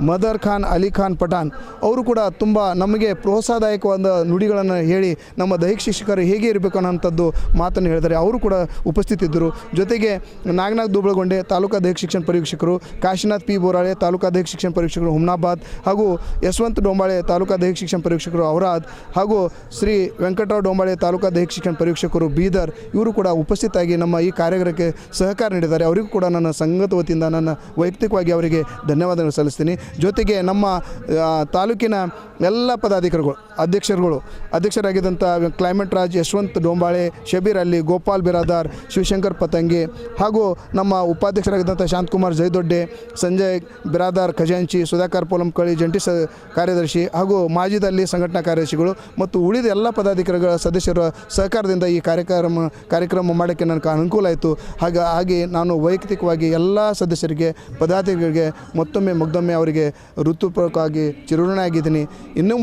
ಮದರ್ ಖಾನ್ ಅಲಿ ಖಾನ್ ಪಠಾಣ್ ಅವರು ಕೂಡ ತುಂಬ ನಮಗೆ ಪ್ರೋತ್ಸಾಹದಾಯಕವಾದ ನುಡಿಗಳನ್ನು ಹೇಳಿ ನಮ್ಮ ದೈಹಿಕ ಶಿಕ್ಷಕರು ಹೇಗೆ ಇರಬೇಕು ಅನ್ನೋಂಥದ್ದು ಮಾತನ್ನು ಹೇಳಿದ್ದಾರೆ. ಅವರು ಕೂಡ ಉಪಸ್ಥಿತಿದ್ದರು. ಜೊತೆಗೆ ನಾಗನಾಥ್ ದುಬಳಗೊಂಡೆ ತಾಲೂಕಾ ದೈಹಿಕ ಶಿಕ್ಷಣ ಪರೀಕ್ಷಕರು, ಕಾಶಿನಾಥ್ ಪಿ ಬೋರಾಳೆ ತಾಲೂಕಾ ದೈಹಿಕ ಶಿಕ್ಷಣ ಪರೀಕ್ಷಕರು ಹುಮ್ನಾಬಾದ್, ಹಾಗೂ ಯಶವಂತ್ ಡೊಂಬಾಳೆ ತಾಲೂಕಾ ದೈಹಿಕ ಶಿಕ್ಷಣ ಪರೀಕ್ಷಕರು ಔರಾದ್, ಹಾಗೂ ಶ್ರೀ ವೆಂಕಟರಾವ್ ಡೊಂಬಾಳೆ ತಾಲೂಕಾ ದೈಹಿಕ ಶಿಕ್ಷಣ ಪರೀಕ್ಷಕರು ಬೀದರ್, ಇವರು ಕೂಡ ಉಪಸ್ಥಿತಾಗಿ ನಮ್ಮ ಈ ಕಾರ್ಯಾಗಾರಕ್ಕೆ ಸಹಕಾರ ನೀಡಿದ್ದಾರೆ. ಅವರಿಗೂ ಕೂಡ ನನ್ನ ಸಂಘದ ವತಿಯಿಂದ ನನ್ನ ವೈಯಕ್ತಿಕವಾಗಿ ಅವರಿಗೆ ಧನ್ಯವಾದಗಳು ಸಲ್ಲಿಸ್ತೀನಿ. ಜೊತೆಗೆ ನಮ್ಮ ತಾಲೂಕಿನ ಎಲ್ಲ ಪದಾಧಿಕಾರಿಗಳು ಅಧ್ಯಕ್ಷರಾಗಿದ್ದಂಥ ಕ್ಲೈಮೇಟ್ ರಾಜ್, ಯಶವಂತ್ ಡೊಂಬಾಳೆ, ಶಬೀರ್ ಅಲಿ, ಗೋಪಾಲ್ ಬಿರಾದಾರ್, ಶಿವಶಂಕರ್ ಪತಂಗಿ, ಹಾಗೂ ನಮ್ಮ ಉಪಾಧ್ಯಕ್ಷರಾಗಿದ್ದಂಥ ಶಾಂತಕುಮಾರ್ ಜಯದೊಡ್ಡೆ, ಸಂಜಯ್ ಬಿರಾದಾರ್ ಖಜಾಂಚಿ, ಸುಧಾಕರ್ ಪೋಲಂಕಳಿ ಜಂಟಿ ಕಾರ್ಯದರ್ಶಿ, ಹಾಗೂ ಮಾಜಿದ್ ಅಲಿ ಸಂಘಟನಾ ಕಾರ್ಯದರ್ಶಿಗಳು ಮತ್ತು ಉಳಿದ ಎಲ್ಲ ಪದಾಧಿಕಾರಿಗಳ ಸದಸ್ಯರ ಸಹಕಾರದಿಂದ ಈ ಕಾರ್ಯಕ್ರಮ ಮಾಡೋಕ್ಕೆ ನನಗೆ ಅನುಕೂಲ ಆಯಿತು. ಹಾಗೆ ನಾನು ವೈಯಕ್ತಿಕವಾಗಿ ಎಲ್ಲ ಸದಸ್ಯರಿಗೆ ಪದಾಧಿಕಾರಿಗೆ ಮತ್ತೊಮ್ಮೆ ಅವರಿಗೆ ಹೃತ್ಪೂರ್ವಕವಾಗಿ ಚಿರಋಣಿ ಆಗಿದ್ದೀನಿ. ಇನ್ನು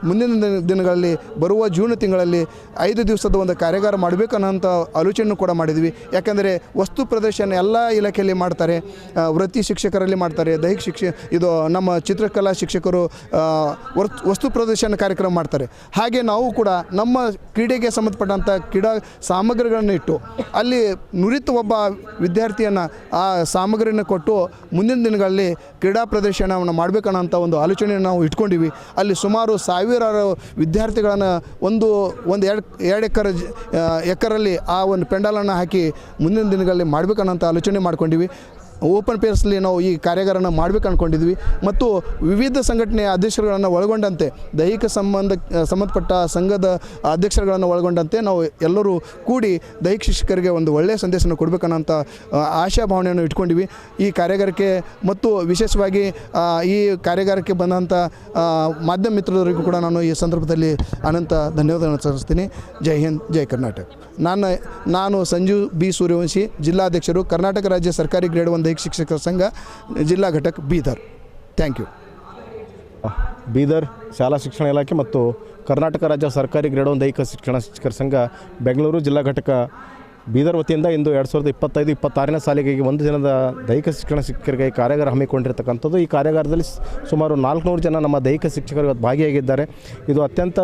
ಮುಂದಿನ ದಿನಗಳಲ್ಲಿ ಬರುವ ಜೂನ್ ತಿಂಗಳಲ್ಲಿ 5 ದಿವಸದ ಒಂದು ಕಾರ್ಯಾಗಾರ ಮಾಡಬೇಕನ್ನೋಂಥ ಆಲೋಚನೆ ಕೂಡ ಮಾಡಿದ್ವಿ. ಯಾಕಂದರೆ ವಸ್ತು ಪ್ರದರ್ಶನ ಎಲ್ಲ ಇಲಾಖೆಯಲ್ಲಿ ಮಾಡ್ತಾರೆ, ವೃತ್ತಿ ಶಿಕ್ಷಕರಲ್ಲಿ ಮಾಡ್ತಾರೆ, ದೈಹಿಕ ಇದು ನಮ್ಮ ಚಿತ್ರಕಲಾ ಶಿಕ್ಷಕರು ವಸ್ತು ಪ್ರದರ್ಶನ ಕಾರ್ಯಕ್ರಮ ಮಾಡ್ತಾರೆ. ಹಾಗೆ ನಾವು ಕೂಡ ನಮ್ಮ ಕ್ರೀಡೆಗೆ ಸಂಬಂಧಪಟ್ಟಂಥ ಕ್ರೀಡಾ ಸಾಮಗ್ರಿಗಳನ್ನು ಇಟ್ಟು ಅಲ್ಲಿ ನುರಿತ ಒಬ್ಬ ವಿದ್ಯಾರ್ಥಿಯನ್ನು ಆ ಸಾಮಗ್ರಿಯನ್ನು ಕೊಟ್ಟು ಮುಂದಿನ ದಿನಗಳಲ್ಲಿ ಕ್ರೀಡಾ ಪ್ರದರ್ಶನವನ್ನು ಮಾಡಬೇಕನ್ನೋಂಥ ಒಂದು ಆಲೋಚನೆಯನ್ನು ನಾವು ಇಟ್ಕೊಂಡಿವಿ. ಅಲ್ಲಿ ಸುಮಾರು ಸಾವಿರಾರು ವಿದ್ಯಾರ್ಥಿಗಳನ್ನು ಒಂದು ಎಕರಲ್ಲಿ ಆ ಒಂದು ಪೆಂಡಾಲನ್ನು ಹಾಕಿ ಮುಂದಿನ ದಿನಗಳಲ್ಲಿ ಮಾಡಬೇಕನ್ನೋಂಥ ಆಲೋಚನೆ ಮಾಡ್ಕೊಂಡಿವಿ. ಓಪನ್ ಪೇಸ್ಲಿ ನಾವು ಈ ಕಾರ್ಯಾಗಾರನ ಮಾಡಬೇಕು ಅಂದ್ಕೊಂಡಿದ್ವಿ ಮತ್ತು ವಿವಿಧ ಸಂಘಟನೆಯ ಅಧ್ಯಕ್ಷರುಗಳನ್ನು ಒಳಗೊಂಡಂತೆ ದೈಹಿಕ ಸಂಬಂಧಪಟ್ಟ ಸಂಘದ ಅಧ್ಯಕ್ಷರುಗಳನ್ನು ಒಳಗೊಂಡಂತೆ ನಾವು ಎಲ್ಲರೂ ಕೂಡಿ ದೈಹಿಕ ಶಿಕ್ಷಕರಿಗೆ ಒಂದು ಒಳ್ಳೆಯ ಸಂದೇಶನ ಕೊಡಬೇಕನ್ನೋಂಥ ಆಶಾಭಾವನೆಯನ್ನು ಇಟ್ಕೊಂಡಿವಿ. ಈ ಕಾರ್ಯಾಗಾರಕ್ಕೆ ಮತ್ತು ವಿಶೇಷವಾಗಿ ಈ ಕಾರ್ಯಾಗಾರಕ್ಕೆ ಬಂದಂಥ ಮಾಧ್ಯಮ ಮಿತ್ರರಿಗೂ ಕೂಡ ನಾನು ಈ ಸಂದರ್ಭದಲ್ಲಿ ಅನಂತ ಧನ್ಯವಾದಗಳನ್ನು ಸಲ್ಲಿಸ್ತೀನಿ. ಜೈ ಹಿಂದ್, ಜೈ ಕರ್ನಾಟಕ. ನಾನು ಸಂಜೀವ್ ಬಿ ಸೂರ್ಯವಂಶಿ, ಜಿಲ್ಲಾಧ್ಯಕ್ಷರು, ಕರ್ನಾಟಕ ರಾಜ್ಯ ಸರ್ಕಾರಿ ಗ್ರೇಡ್ 1 ದೈಹಿಕ ಶಿಕ್ಷಕರ ಸಂಘ, ಜಿಲ್ಲಾ ಘಟಕ, ಬೀದರ್. Thank you. ಬೀದರ್ ಶಾಲಾ ಶಿಕ್ಷಣ ಇಲಾಖೆ ಮತ್ತು ಕರ್ನಾಟಕ ರಾಜ್ಯ ಸರ್ಕಾರಿ ಗ್ರೇಡ್ 1 ದೈಹಿಕ ಶಿಕ್ಷಕರ ಸಂಘ ಬೆಂಗಳೂರು ಜಿಲ್ಲಾ ಘಟಕ ಬೀದರ್ ವತಿಯಿಂದ ಇಂದು 2025-26ನೇ ಸಾಲಿಗೆ ಒಂದು ದಿನದ ದೈಹಿಕ ಶಿಕ್ಷಣ ಶಿಕ್ಷಕರಿಗೆ ಕಾರ್ಯಾಗಾರ ಹಮ್ಮಿಕೊಂಡಿರ್ತಕ್ಕಂಥದ್ದು. ಈ ಕಾರ್ಯಾಗಾರದಲ್ಲಿ ಸುಮಾರು 400 ಜನ ನಮ್ಮ ದೈಹಿಕ ಶಿಕ್ಷಕರು ಇವತ್ತು ಭಾಗಿಯಾಗಿದ್ದಾರೆ. ಇದು ಅತ್ಯಂತ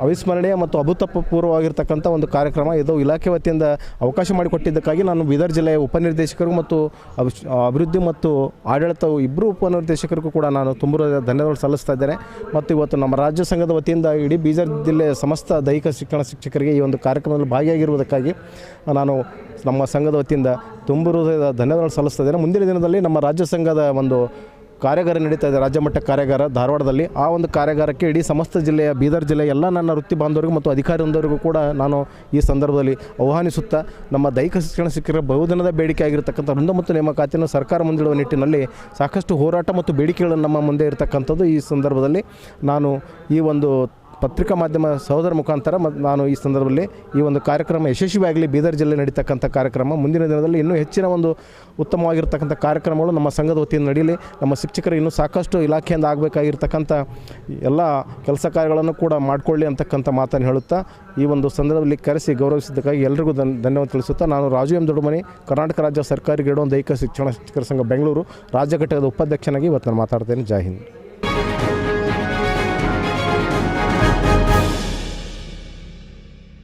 ಅವಿಸ್ಮರಣೀಯ ಮತ್ತು ಅಭೂತಪೂರ್ವವಾಗಿರ್ತಕ್ಕಂಥ ಒಂದು ಕಾರ್ಯಕ್ರಮ. ಇದು ಇಲಾಖೆ ವತಿಯಿಂದ ಅವಕಾಶ ಮಾಡಿಕೊಟ್ಟಿದ್ದಕ್ಕಾಗಿ ನಾನು ಬೀದರ್ ಜಿಲ್ಲೆಯ ಉಪನಿರ್ದೇಶಕರು ಮತ್ತು ಅಭಿವೃದ್ಧಿ ಮತ್ತು ಆಡಳಿತ ಇಬ್ಬರು ಉಪನಿರ್ದೇಶಕರಿಗೂ ಕೂಡ ನಾನು ತುಂಬ ಧನ್ಯವಾದ ಸಲ್ಲಿಸ್ತಾ ಇದ್ದೇನೆ. ಮತ್ತು ಇವತ್ತು ನಮ್ಮ ರಾಜ್ಯ ಸಂಘದ ವತಿಯಿಂದ ಇಡೀ ಬೀದರ್ ಜಿಲ್ಲೆಯ ಸಮಸ್ತ ದೈಹಿಕ ಶಿಕ್ಷಣ ಶಿಕ್ಷಕರಿಗೆ ಈ ಒಂದು ಕಾರ್ಯಕ್ರಮದಲ್ಲಿ ಭಾಗಿಯಾಗಿರುವುದಕ್ಕಾಗಿ ನಾನು ನಮ್ಮ ಸಂಘದ ವತಿಯಿಂದ ತುಂಬ ಹೃದಯದ ಧನ್ಯವಾದ ಸಲ್ಲಿಸ್ತಾ ಇದ್ದೇನೆ. ಮುಂದಿನ ದಿನದಲ್ಲಿ ನಮ್ಮ ರಾಜ್ಯ ಸಂಘದ ಒಂದು ಕಾರ್ಯಾಗಾರ ನಡೀತಾ ಇದೆ, ರಾಜ್ಯ ಮಟ್ಟ ಕಾರ್ಯಾಗಾರ ಧಾರವಾಡದಲ್ಲಿ. ಆ ಒಂದು ಕಾರ್ಯಾಗಾರಕ್ಕೆ ಇಡೀ ಸಮಸ್ತ ಜಿಲ್ಲೆಯ ಬೀದರ್ ಜಿಲ್ಲೆಯ ಎಲ್ಲ ನನ್ನ ವೃತ್ತಿ ಬಾಂಧವರಿಗೂ ಮತ್ತು ಅಧಿಕಾರಿ ಬಂದವರಿಗೂ ಕೂಡ ನಾನು ಈ ಸಂದರ್ಭದಲ್ಲಿ ಆಹ್ವಾನಿಸುತ್ತಾ ನಮ್ಮ ದೈಹಿಕ ಶಿಕ್ಷಣ ಶಿಕ್ಷಕರ ಬಹುದಿನದ ಬೇಡಿಕೆ ಆಗಿರತಕ್ಕಂಥ ವೃಂದ ಮತ್ತು ನೇಮಕಾತಿಯನ್ನು ಸರ್ಕಾರ ಮುಂದಿಡುವ ನಿಟ್ಟಿನಲ್ಲಿ ಸಾಕಷ್ಟು ಹೋರಾಟ ಮತ್ತು ಬೇಡಿಕೆಗಳನ್ನು ನಮ್ಮ ಮುಂದೆ ಇರತಕ್ಕಂಥದ್ದು. ಈ ಸಂದರ್ಭದಲ್ಲಿ ನಾನು ಈ ಒಂದು ಪತ್ರಿಕಾ ಮಾಧ್ಯಮ ಸಹೋದರ ಮುಖಾಂತರ ನಾನು ಈ ಸಂದರ್ಭದಲ್ಲಿ ಈ ಒಂದು ಕಾರ್ಯಕ್ರಮ ಯಶಸ್ವಿಯಾಗಲಿ, ಬೀದರ್ ಜಿಲ್ಲೆ ನಡೀತಕ್ಕಂಥ ಕಾರ್ಯಕ್ರಮ ಮುಂದಿನ ದಿನದಲ್ಲಿ ಇನ್ನೂ ಹೆಚ್ಚಿನ ಒಂದು ಉತ್ತಮವಾಗಿರ್ತಕ್ಕಂಥ ಕಾರ್ಯಕ್ರಮಗಳು ನಮ್ಮ ಸಂಘದ ವತಿಯಿಂದ ನಡೆಯಲಿ. ನಮ್ಮ ಶಿಕ್ಷಕರು ಇನ್ನೂ ಸಾಕಷ್ಟು ಇಲಾಖೆಯಿಂದ ಆಗಬೇಕಾಗಿರ್ತಕ್ಕಂಥ ಎಲ್ಲ ಕೆಲಸ ಕಾರ್ಯಗಳನ್ನು ಕೂಡ ಮಾಡಿಕೊಳ್ಳಿ ಅಂತಕ್ಕಂಥ ಮಾತನ್ನು ಹೇಳುತ್ತಾ ಈ ಒಂದು ಸಂದರ್ಭದಲ್ಲಿ ಕರೆಸಿ ಗೌರವಿಸಿದ್ದಕ್ಕಾಗಿ ಎಲ್ಲರಿಗೂ ಧನ್ಯವಾದ ತಿಳಿಸುತ್ತಾ ನಾನು ರಾಜು ಎಂ ದೊಡ್ಡಮನಿ, ಕರ್ನಾಟಕ ರಾಜ್ಯ ಸರ್ಕಾರಿ ಗ್ರೇಡ್ 1 ದೈಹಿಕ ಶಿಕ್ಷಣ ಶಿಕ್ಷಕರ ಸಂಘ ಬೆಂಗಳೂರು ರಾಜ್ಯ ಘಟಕದ ಉಪಾಧ್ಯಕ್ಷನಾಗಿ ಇವತ್ತು ನಾನು ಮಾತಾಡ್ತೇನೆ. ಜೈ ಹಿಂದ್.